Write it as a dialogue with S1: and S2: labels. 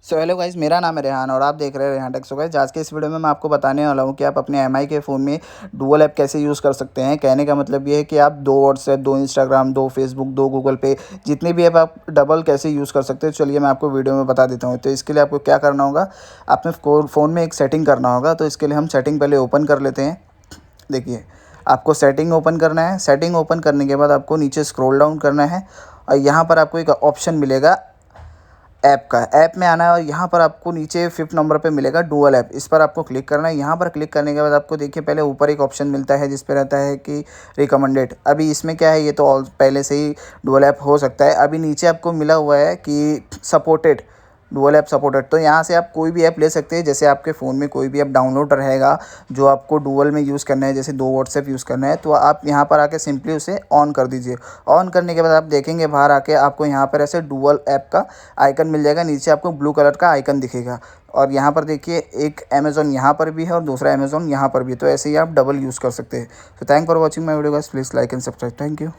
S1: So hello guys, मेरा नाम है रेहान और आप देख रहे हैं रेहान टेक। सो गाइस, आज के इस वीडियो में मैं आपको बताने वाला हूँ कि आप अपने एमआई के फ़ोन में डुअल ऐप कैसे यूज़ कर सकते हैं। कहने का मतलब ये है कि आप 2 व्हाट्सएप, 2 इंस्टाग्राम, 2 फेसबुक, 2 गूगल पे, जितनी भी ऐप आप डबल कैसे यूज़ कर सकते हैं, चलिए मैं आपको वीडियो में बता देता हूँ। तो इसके लिए आपको क्या करना होगा, आपने फ़ोन में एक सेटिंग करना होगा। तो इसके लिए हम सेटिंग पहले ओपन कर लेते हैं। देखिए, आपको सेटिंग ओपन करना है। सेटिंग ओपन करने के बाद आपको नीचे स्क्रॉल डाउन करना है और यहाँ पर आपको एक ऑप्शन मिलेगा ऐप का। ऐप में आना है और यहाँ पर आपको नीचे 5th नंबर पे मिलेगा डुअल ऐप। इस पर आपको क्लिक करना है। यहाँ पर क्लिक करने के बाद आपको देखिए पहले ऊपर एक ऑप्शन मिलता है जिस पे रहता है कि रिकमेंडेड। अभी इसमें क्या है, ये तो ऑल पहले से ही डुअल ऐप हो सकता है। अभी नीचे आपको मिला हुआ है कि सपोर्टेड, डुअल ऐप सपोर्टेड। तो यहाँ से आप कोई भी ऐप ले सकते हैं। जैसे आपके फ़ोन में कोई भी ऐप डाउनलोड रहेगा जो आपको डुअल में यूज़ करना है, जैसे 2 व्हाट्सएप यूज़ करना है, तो आप यहाँ पर आके सिंपली उसे ऑन कर दीजिए। ऑन करने के बाद आप देखेंगे बाहर आके आपको यहाँ पर ऐसे डुअल ऐप का आइकन मिल जाएगा। नीचे आपको ब्लू कलर का आइकन दिखेगा और यहाँ पर देखिए एक अमेज़न यहाँ पर भी है और दूसरा अमेज़न यहाँ पर भी है। तो ऐसे ही आप डबल यूज़ कर सकते हैं। तो thank for watching my video guys, please like and subscribe. Thank you.